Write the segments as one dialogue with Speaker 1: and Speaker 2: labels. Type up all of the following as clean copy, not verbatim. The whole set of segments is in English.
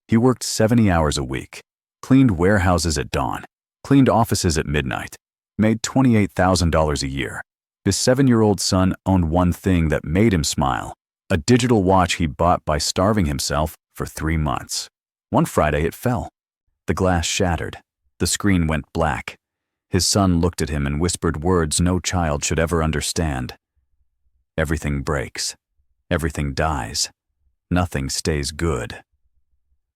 Speaker 1: He worked 70 hours a week, cleaned warehouses at dawn, cleaned offices at midnight, made $28,000 a year. His 7-year-old son owned one thing that made him smile, a digital watch he bought by starving himself for 3 months. One Friday it fell. The glass shattered. The screen went black. His son looked at him and whispered words no child should ever understand. Everything breaks. Everything dies. Nothing stays good.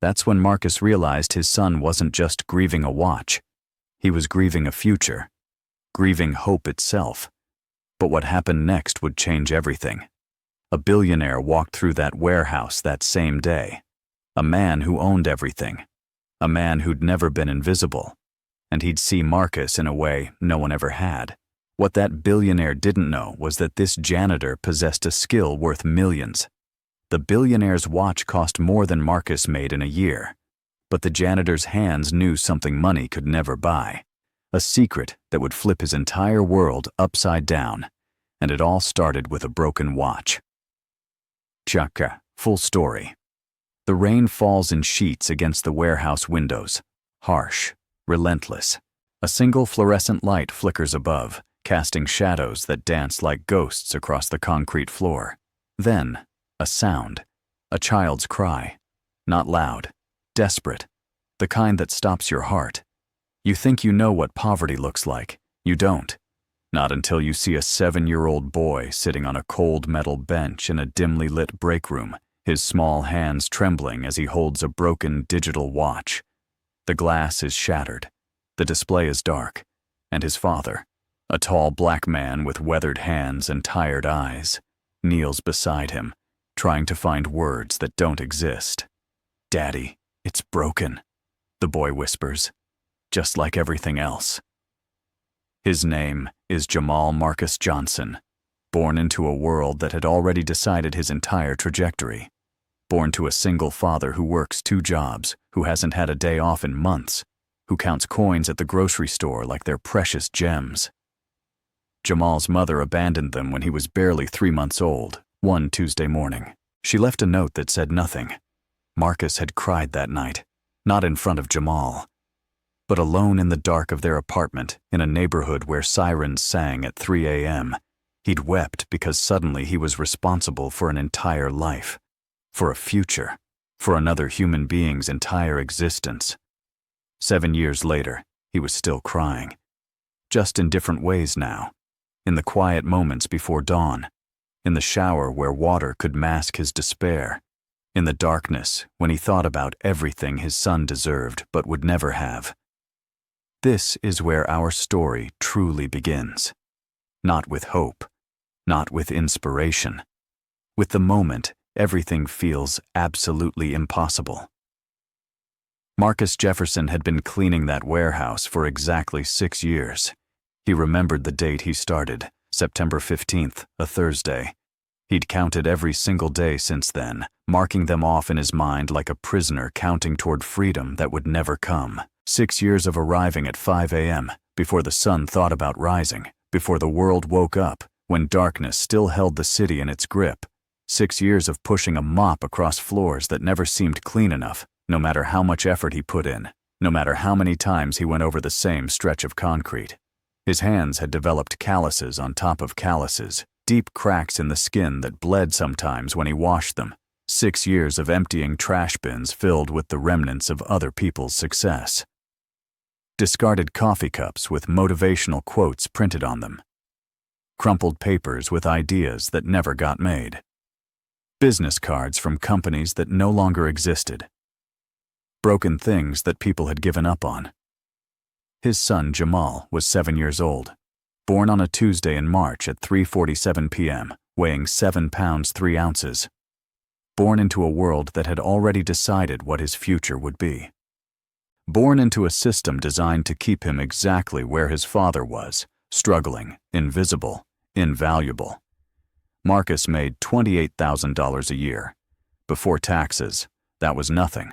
Speaker 1: That's when Marcus realized his son wasn't just grieving a watch. He was grieving a future, grieving hope itself. But what happened next would change everything. A billionaire walked through that warehouse that same day. A man who owned everything. A man who'd never been invisible. And he'd see Marcus in a way no one ever had. What that billionaire didn't know was that this janitor possessed a skill worth millions. The billionaire's watch cost more than Marcus made in a year. But the janitor's hands knew something money could never buy. A secret that would flip his entire world upside down. And it all started with a broken watch. Chaka, full story. The rain falls in sheets against the warehouse windows. Harsh, relentless. A single fluorescent light flickers above, casting shadows that dance like ghosts across the concrete floor. Then, a sound. A child's cry. Not loud. Desperate. The kind that stops your heart. You think you know what poverty looks like. You don't. Not until you see a 7-year-old boy sitting on a cold metal bench in a dimly lit break room, his small hands trembling as he holds a broken digital watch. The glass is shattered. The display is dark. And his father, a tall black man with weathered hands and tired eyes, kneels beside him, trying to find words that don't exist. "Daddy, it's broken," the boy whispers, just like everything else. His name is Jamal Marcus Johnson, born into a world that had already decided his entire trajectory. Born to a single father who works 2 jobs, who hasn't had a day off in months, who counts coins at the grocery store like they're precious gems. Jamal's mother abandoned them when he was barely 3 months old, one Tuesday morning. She left a note that said nothing. Marcus had cried that night, not in front of Jamal, but alone in the dark of their apartment in a neighborhood where sirens sang at 3 a.m. He'd wept because suddenly he was responsible for an entire life, for a future, for another human being's entire existence. 7 years later, he was still crying, just in different ways now, in the quiet moments before dawn, in the shower where water could mask his despair, in the darkness when he thought about everything his son deserved but would never have. This is where our story truly begins. Not with hope, not with inspiration. With the moment, everything feels absolutely impossible. Marcus Jefferson had been cleaning that warehouse for exactly 6 years. He remembered the date he started, September 15th, a Thursday. He'd counted every single day since then, marking them off in his mind like a prisoner counting toward freedom that would never come. 6 years of arriving at 5 a.m., before the sun thought about rising, before the world woke up, when darkness still held the city in its grip. 6 years of pushing a mop across floors that never seemed clean enough, no matter how much effort he put in, no matter how many times he went over the same stretch of concrete. His hands had developed calluses on top of calluses, deep cracks in the skin that bled sometimes when he washed them. 6 years of emptying trash bins filled with the remnants of other people's success. Discarded coffee cups with motivational quotes printed on them. Crumpled papers with ideas that never got made. Business cards from companies that no longer existed. Broken things that people had given up on. His son Jamal was 7 years old, born on a Tuesday in March at 3:47 p.m., weighing 7 pounds 3 ounces. Born into a world that had already decided what his future would be. Born into a system designed to keep him exactly where his father was, struggling, invisible, invaluable. Marcus made $28,000 a year. Before taxes, that was nothing.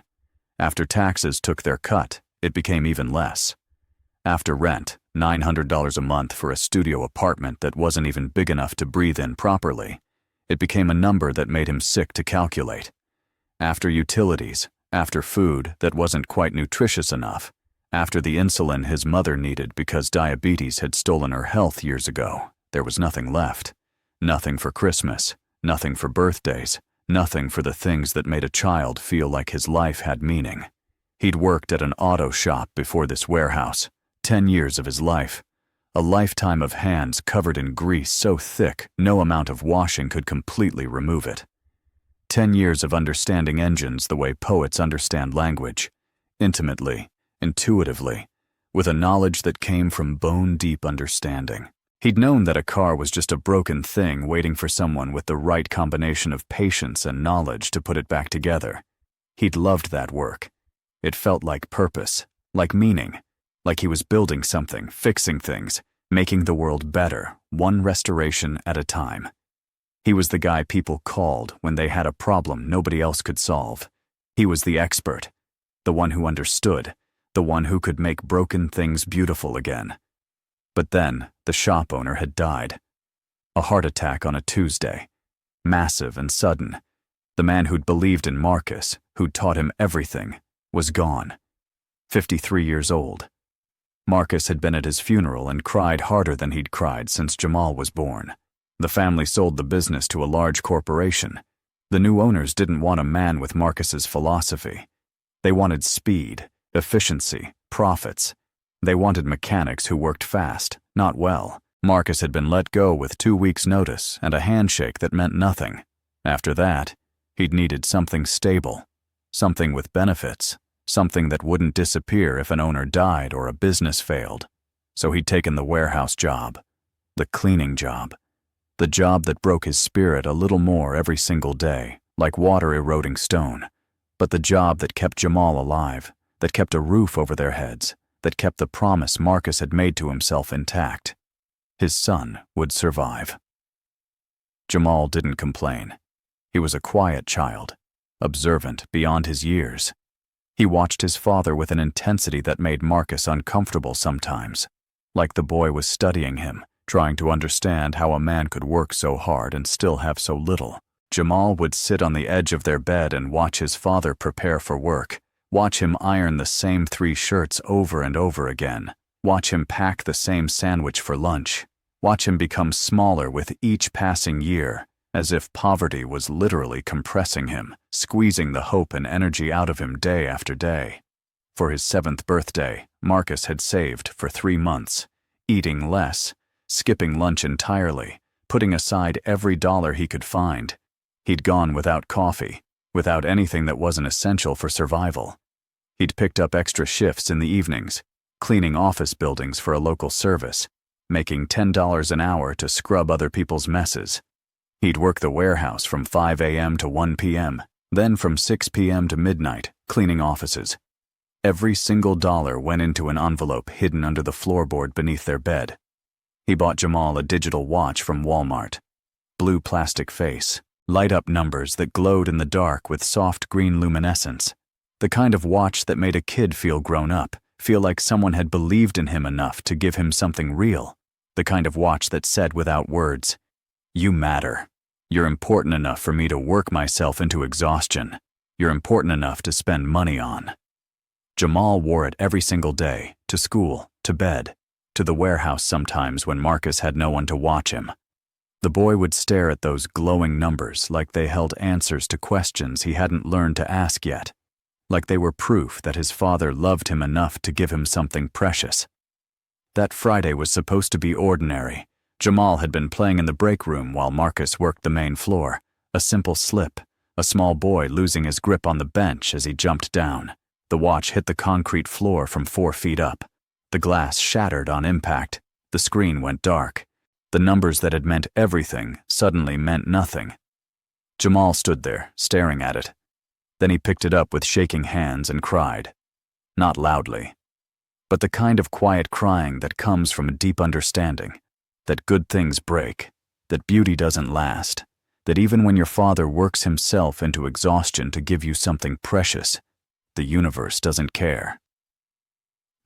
Speaker 1: After taxes took their cut, it became even less. After rent, $900 a month for a studio apartment that wasn't even big enough to breathe in properly, it became a number that made him sick to calculate. After utilities, after food that wasn't quite nutritious enough, after the insulin his mother needed because diabetes had stolen her health years ago. There was nothing left. Nothing for Christmas, nothing for birthdays, nothing for the things that made a child feel like his life had meaning. He'd worked at an auto shop before this warehouse, 10 years of his life. A lifetime of hands covered in grease so thick no amount of washing could completely remove it. 10 years of understanding engines the way poets understand language, intimately, intuitively, with a knowledge that came from bone-deep understanding. He'd known that a car was just a broken thing waiting for someone with the right combination of patience and knowledge to put it back together. He'd loved that work. It felt like purpose, like meaning, like he was building something, fixing things, making the world better, one restoration at a time. He was the guy people called when they had a problem nobody else could solve. He was the expert, the one who understood, the one who could make broken things beautiful again. But then, the shop owner had died. A heart attack on a Tuesday. Massive and sudden. The man who'd believed in Marcus, who'd taught him everything, was gone. 53 years old. Marcus had been at his funeral and cried harder than he'd cried since Jamal was born. The family sold the business to a large corporation. The new owners didn't want a man with Marcus's philosophy. They wanted speed, efficiency, profits. They wanted mechanics who worked fast, not well. Marcus had been let go with 2 weeks' notice and a handshake that meant nothing. After that, he'd needed something stable, something with benefits, something that wouldn't disappear if an owner died or a business failed. So he'd taken the warehouse job, the cleaning job, the job that broke his spirit a little more every single day, like water eroding stone, but the job that kept Jamal alive, that kept a roof over their heads, that kept the promise Marcus had made to himself intact. His son would survive. Jamal didn't complain. He was a quiet child, observant beyond his years. He watched his father with an intensity that made Marcus uncomfortable sometimes, like the boy was studying him, trying to understand how a man could work so hard and still have so little. Jamal would sit on the edge of their bed and watch his father prepare for work, watch him iron the same 3 shirts over and over again, watch him pack the same sandwich for lunch, watch him become smaller with each passing year, as if poverty was literally compressing him, squeezing the hope and energy out of him day after day. For his 7th birthday, Marcus had saved for 3 months, eating less, skipping lunch entirely, putting aside every dollar he could find. He'd gone without coffee, without anything that wasn't essential for survival. He'd picked up extra shifts in the evenings, cleaning office buildings for a local service, making $10 an hour to scrub other people's messes. He'd work the warehouse from 5 a.m. to 1 p.m., then from 6 p.m. to midnight, cleaning offices. Every single dollar went into an envelope hidden under the floorboard beneath their bed. He bought Jamal a digital watch from Walmart. Blue plastic face, light-up numbers that glowed in the dark with soft green luminescence. The kind of watch that made a kid feel grown up, feel like someone had believed in him enough to give him something real. The kind of watch that said without words, "You matter. You're important enough for me to work myself into exhaustion. You're important enough to spend money on." Jamal wore it every single day, to school, to bed, to the warehouse sometimes when Marcus had no one to watch him. The boy would stare at those glowing numbers like they held answers to questions he hadn't learned to ask yet, like they were proof that his father loved him enough to give him something precious. That Friday was supposed to be ordinary. Jamal had been playing in the break room while Marcus worked the main floor. A simple slip, a small boy losing his grip on the bench as he jumped down. The watch hit the concrete floor from 4 feet up. The glass shattered on impact. The screen went dark. The numbers that had meant everything suddenly meant nothing. Jamal stood there, staring at it. Then he picked it up with shaking hands and cried. Not loudly, but the kind of quiet crying that comes from a deep understanding that good things break, that beauty doesn't last, that even when your father works himself into exhaustion to give you something precious, the universe doesn't care.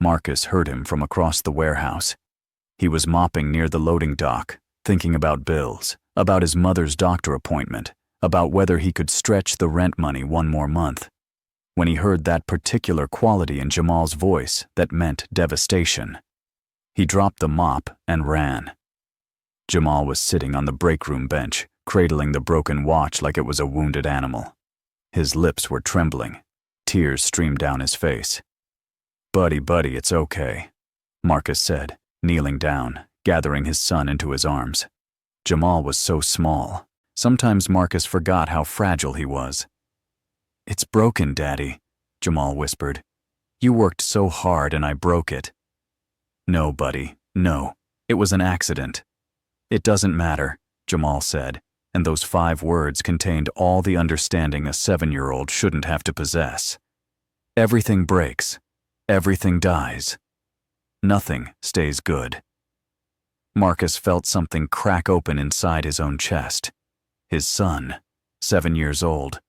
Speaker 1: Marcus heard him from across the warehouse. He was mopping near the loading dock, thinking about bills, about his mother's doctor appointment, about whether he could stretch the rent money 1 more month. when he heard that particular quality in Jamal's voice that meant devastation. He dropped the mop and ran. Jamal was sitting on the break room bench, cradling the broken watch like it was a wounded animal. His lips were trembling. Tears streamed down his face. Buddy, it's okay," Marcus said, kneeling down, gathering his son into his arms. Jamal was so small. Sometimes Marcus forgot how fragile he was. "It's broken, Daddy," Jamal whispered. "You worked so hard and I broke it." "No, buddy, no. It was an accident." "It doesn't matter," Jamal said, and those 5 words contained all the understanding a 7-year-old shouldn't have to possess. Everything breaks. Everything dies. Nothing stays good. Marcus felt something crack open inside his own chest. His son, 7 years old,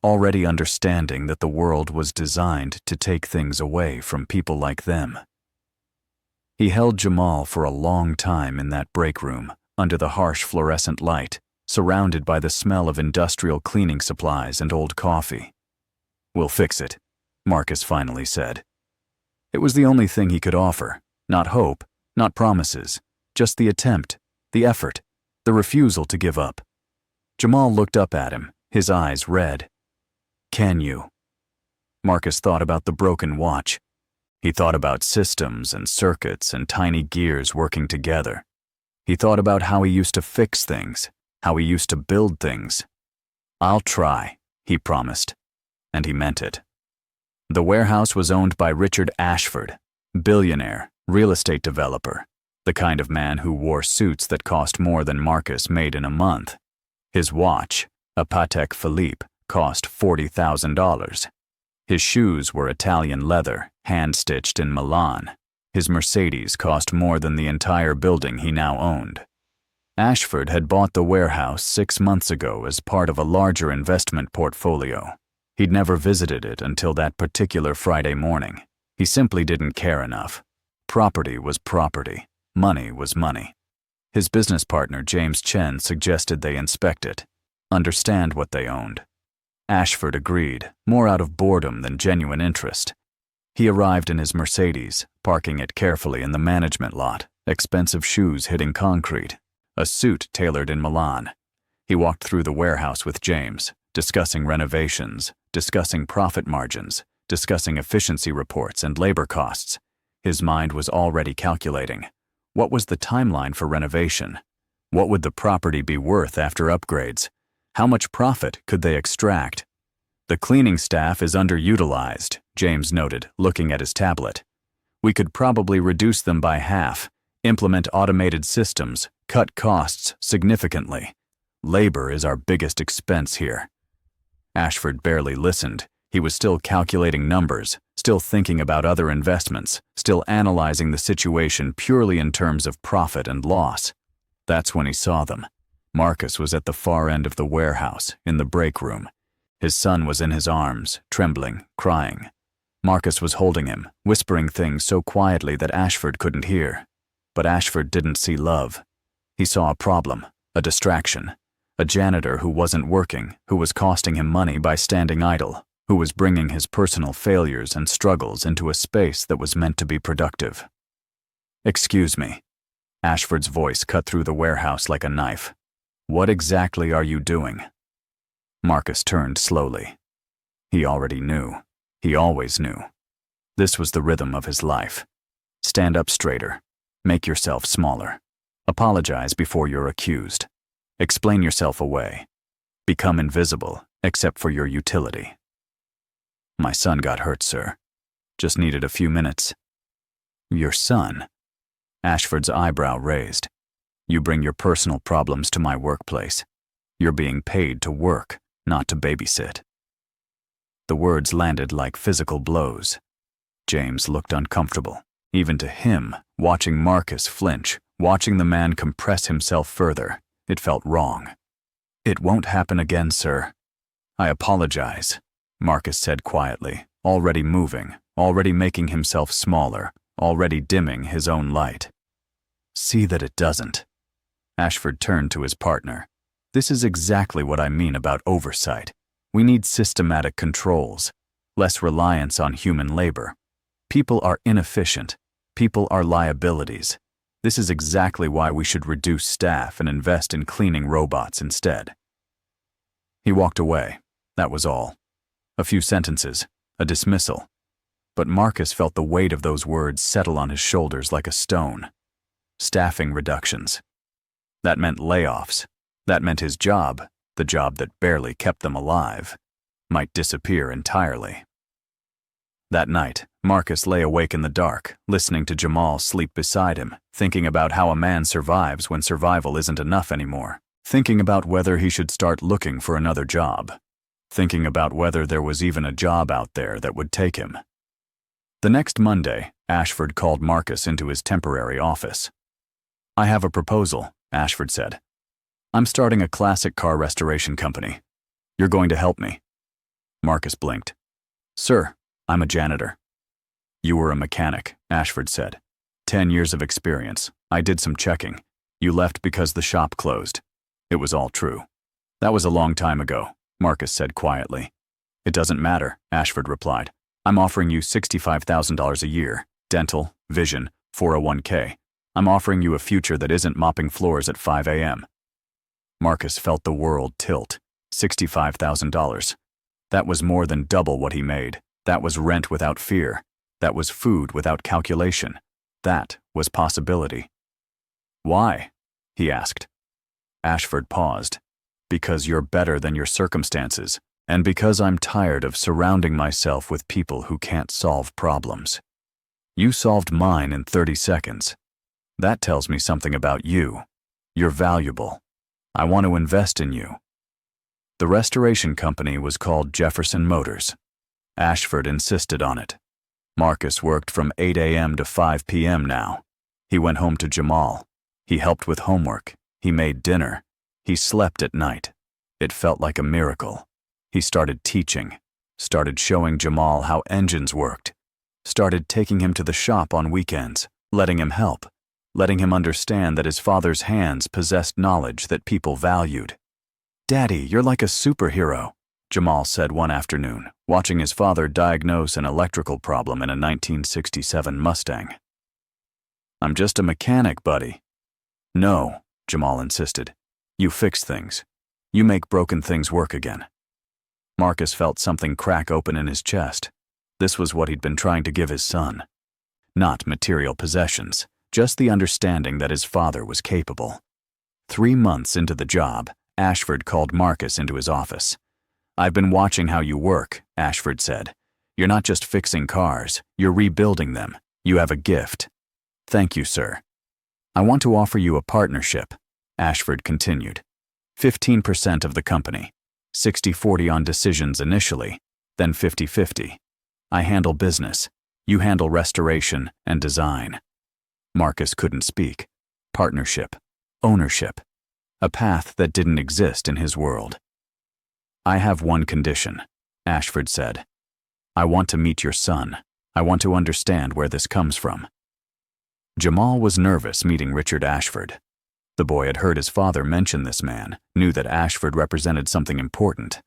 Speaker 1: already understanding that the world was designed to take things away from people like them. He held Jamal for a long time in that break room, under the harsh fluorescent light, surrounded by the smell of industrial cleaning supplies and old coffee. "We'll fix it," Marcus finally said. It was the only thing he could offer, not hope, not promises, just the attempt, the effort, the refusal to give up. Jamal looked up at him, his eyes red. "Can you?" Marcus thought about the broken watch. He thought about systems and circuits and tiny gears working together. He thought about how he used to fix things, how he used to build things. "I'll try," he promised, and he meant it. The warehouse was owned by Richard Ashford, billionaire, real estate developer, the kind of man who wore suits that cost more than Marcus made in a month. His watch, a Patek Philippe, cost $40,000. His shoes were Italian leather, hand-stitched in Milan. His Mercedes cost more than the entire building he now owned. Ashford had bought the warehouse 6 months ago as part of a larger investment portfolio. He'd never visited it until that particular Friday morning. He simply didn't care enough. Property was property. Money was money. His business partner, James Chen, suggested they inspect it, understand what they owned. Ashford agreed, more out of boredom than genuine interest. He arrived in his Mercedes, parking it carefully in the management lot, expensive shoes hitting concrete, a suit tailored in Milan. He walked through the warehouse with James, discussing renovations, discussing profit margins, discussing efficiency reports and labor costs. His mind was already calculating. What was the timeline for renovation? What would the property be worth after upgrades? How much profit could they extract? "The cleaning staff is underutilized," James noted, looking at his tablet. "We could probably reduce them by half, implement automated systems, cut costs significantly. Labor is our biggest expense here." Ashford barely listened. He was still calculating numbers, still thinking about other investments, still analyzing the situation purely in terms of profit and loss. That's when he saw them. Marcus was at the far end of the warehouse, in the break room. His son was in his arms, trembling, crying. Marcus was holding him, whispering things so quietly that Ashford couldn't hear. But Ashford didn't see love. He saw a problem, a distraction. A janitor who wasn't working, who was costing him money by standing idle, who was bringing his personal failures and struggles into a space that was meant to be productive. "Excuse me." Ashford's voice cut through the warehouse like a knife. "What exactly are you doing?" Marcus turned slowly. He already knew. He always knew. This was the rhythm of his life. Stand up straighter. Make yourself smaller. Apologize before you're accused. Explain yourself away. Become invisible, except for your utility. "My son got hurt, sir. Just needed a few minutes." "Your son?" Ashford's eyebrow raised. "You bring your personal problems to my workplace. You're being paid to work, not to babysit." The words landed like physical blows. James looked uncomfortable. Even to him, watching Marcus flinch, watching the man compress himself further, it felt wrong. "It won't happen again, sir." "I apologize," Marcus said quietly, already moving, already making himself smaller, already dimming his own light. "See that it doesn't." Ashford turned to his partner. "This is exactly what I mean about oversight. We need systematic controls. less reliance on human labor. People are inefficient. People are liabilities. This is exactly why we should reduce staff and invest in cleaning robots instead. He walked away. That was all. A few sentences, a dismissal. But Marcus felt the weight of those words settle on his shoulders like a stone. Staffing reductions. That meant layoffs. That meant his job, the job that barely kept them alive, might disappear entirely. That night, Marcus lay awake in the dark, listening to Jamal sleep beside him, thinking about how a man survives when survival isn't enough anymore, thinking about whether he should start looking for another job, thinking about whether there was even a job out there that would take him. The next Monday, Ashford called Marcus into his temporary office. "I have a proposal," Ashford said. "I'm starting a classic car restoration company. You're going to help me." Marcus blinked. "Sir, I'm a janitor." "You were a mechanic," Ashford said. 10 years of experience. I did some checking. You left because the shop closed. It was all true." "That was a long time ago," Marcus said quietly. "It doesn't matter," Ashford replied. "I'm offering you $65,000 a year, dental, vision, 401k. I'm offering you a future that isn't mopping floors at 5 a.m. Marcus felt the world tilt. $65,000. That was more than double what he made. That was rent without fear. That was food without calculation. That was possibility. "Why?" he asked. Ashford paused. "Because you're better than your circumstances, and because I'm tired of surrounding myself with people who can't solve problems. You solved mine in 30 seconds. That tells me something about you. You're valuable. I want to invest in you." The restoration company was called Jefferson Motors. Ashford insisted on it. Marcus worked from 8 a.m. to 5 p.m. now. He went home to Jamal. He helped with homework. He made dinner. He slept at night. It felt like a miracle. He started teaching, started showing Jamal how engines worked, started taking him to the shop on weekends, letting him help, letting him understand that his father's hands possessed knowledge that people valued. "Daddy, you're like a superhero," Jamal said one afternoon, watching his father diagnose an electrical problem in a 1967 Mustang. "I'm just a mechanic, buddy." "No," Jamal insisted. "You fix things. You make broken things work again." Marcus felt something crack open in his chest. This was what he'd been trying to give his son. Not material possessions, just the understanding that his father was capable. 3 months into the job, Ashford called Marcus into his office. "I've been watching how you work," Ashford said. "You're not just fixing cars, you're rebuilding them. You have a gift." "Thank you, sir." "I want to offer you a partnership," Ashford continued. 15% of the company, 60-40 on decisions initially, then 50-50. I handle business. You handle restoration and design. Marcus couldn't speak. Partnership. Ownership. A path that didn't exist in his world. "I have one condition," Ashford said. "I want to meet your son. I want to understand where this comes from." Jamal was nervous meeting Richard Ashford. The boy had heard his father mention this man, knew that Ashford represented something important.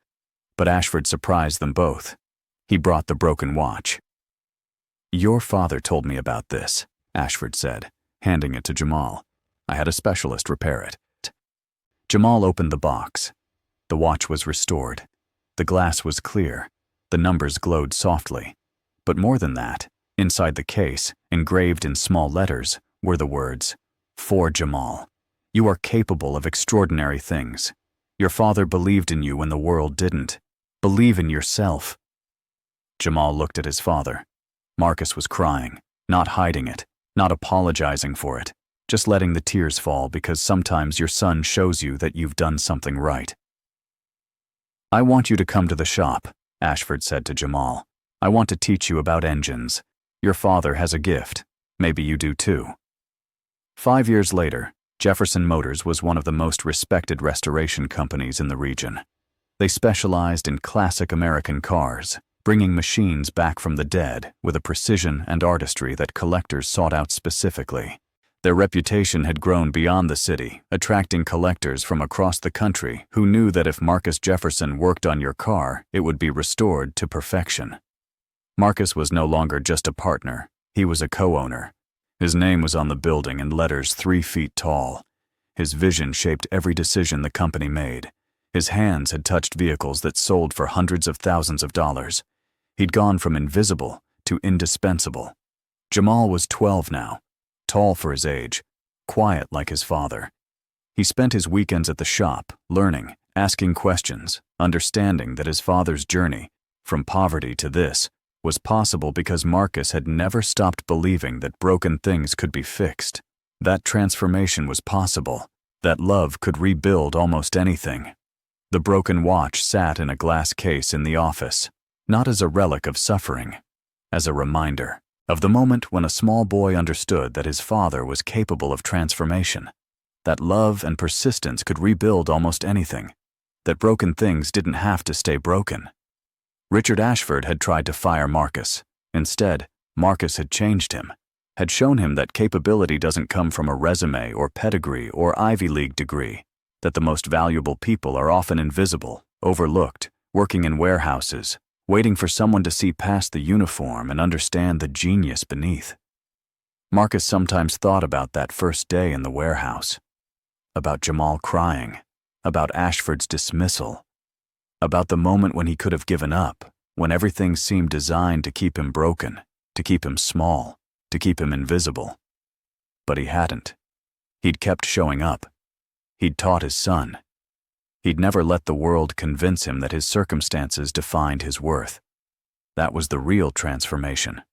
Speaker 1: But Ashford surprised them both. He brought the broken watch. "Your father told me about this," Ashford said, handing it to Jamal. "I had a specialist repair it." Jamal opened the box. The watch was restored. The glass was clear. The numbers glowed softly. But more than that, inside the case, engraved in small letters, were the words, "For Jamal. You are capable of extraordinary things. Your father believed in you when the world didn't. Believe in yourself." Jamal looked at his father. Marcus was crying, not hiding it, not apologizing for it, just letting the tears fall because sometimes your son shows you that you've done something right. "I want you to come to the shop," Ashford said to Jamal. "I want to teach you about engines. Your father has a gift. Maybe you do too." 5 years later, Jefferson Motors was one of the most respected restoration companies in the region. They specialized in classic American cars, bringing machines back from the dead with a precision and artistry that collectors sought out specifically. Their reputation had grown beyond the city, attracting collectors from across the country who knew that if Marcus Jefferson worked on your car, it would be restored to perfection. Marcus was no longer just a partner, he was a co-owner. His name was on the building in letters 3 feet tall. His vision shaped every decision the company made. His hands had touched vehicles that sold for hundreds of thousands of dollars. He'd gone from invisible to indispensable. Jamal was 12 now, tall for his age, quiet like his father. He spent his weekends at the shop, learning, asking questions, understanding that his father's journey, from poverty to this, was possible because Marcus had never stopped believing that broken things could be fixed. That transformation was possible, that love could rebuild almost anything. The broken watch sat in a glass case in the office, not as a relic of suffering, as a reminder of the moment when a small boy understood that his father was capable of transformation, that love and persistence could rebuild almost anything, that broken things didn't have to stay broken. Richard Ashford had tried to fire Marcus. Instead, Marcus had changed him, had shown him that capability doesn't come from a resume or pedigree or Ivy League degree, that the most valuable people are often invisible, overlooked, working in warehouses, waiting for someone to see past the uniform and understand the genius beneath. Marcus sometimes thought about that first day in the warehouse, about Jamal crying, about Ashford's dismissal, about the moment when he could have given up, when everything seemed designed to keep him broken, to keep him small, to keep him invisible. But he hadn't. He'd kept showing up. He'd taught his son. He'd never let the world convince him that his circumstances defined his worth. That was the real transformation.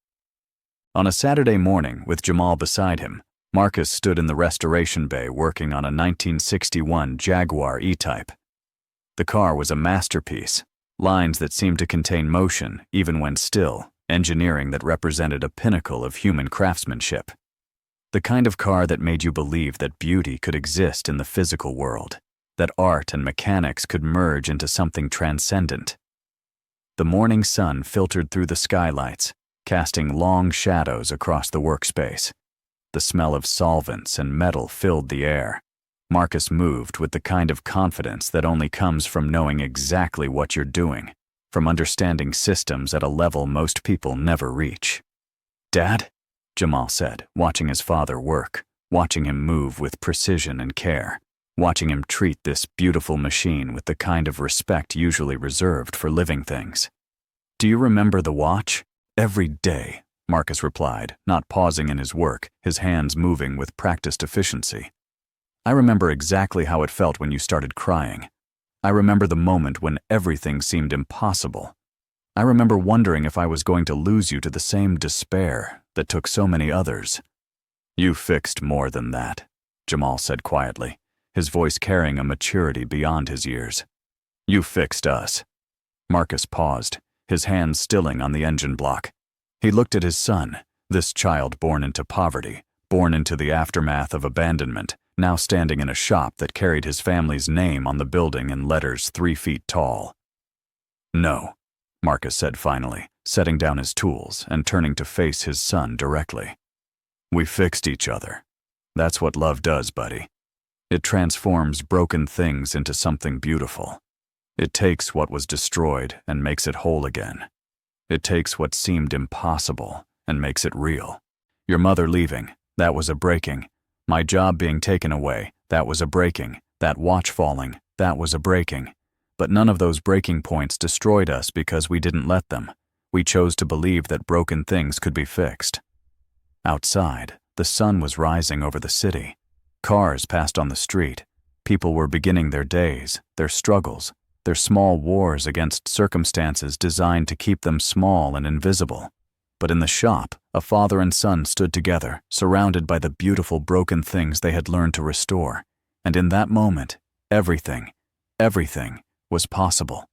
Speaker 1: On a Saturday morning, with Jamal beside him, Marcus stood in the restoration bay working on a 1961 Jaguar E-Type. The car was a masterpiece, lines that seemed to contain motion even when still, engineering that represented a pinnacle of human craftsmanship. The kind of car that made you believe that beauty could exist in the physical world, that art and mechanics could merge into something transcendent. The morning sun filtered through the skylights, casting long shadows across the workspace. The smell of solvents and metal filled the air. Marcus moved with the kind of confidence that only comes from knowing exactly what you're doing, from understanding systems at a level most people never reach. "Dad?" Jamal said, watching his father work, watching him move with precision and care, watching him treat this beautiful machine with the kind of respect usually reserved for living things. "Do you remember the watch?" "Every day," Marcus replied, not pausing in his work, his hands moving with practiced efficiency. "I remember exactly how it felt when you started crying. I remember the moment when everything seemed impossible. I remember wondering if I was going to lose you to the same despair that took so many others." "You fixed more than that," Jamal said quietly, his voice carrying a maturity beyond his years. "You fixed us." Marcus paused, his hands stilling on the engine block. He looked at his son, this child born into poverty, born into the aftermath of abandonment, now standing in a shop that carried his family's name on the building in letters 3 feet tall. "No," Marcus said finally, setting down his tools and turning to face his son directly. "We fixed each other. That's what love does, buddy. It transforms broken things into something beautiful. It takes what was destroyed and makes it whole again. It takes what seemed impossible and makes it real. Your mother leaving, that was a breaking. My job being taken away, that was a breaking. That watch falling, that was a breaking. But none of those breaking points destroyed us because we didn't let them. We chose to believe that broken things could be fixed." Outside, the sun was rising over the city. Cars passed on the street. People were beginning their days, their struggles, their small wars against circumstances designed to keep them small and invisible. But in the shop, a father and son stood together, surrounded by the beautiful broken things they had learned to restore. And in that moment, everything was possible.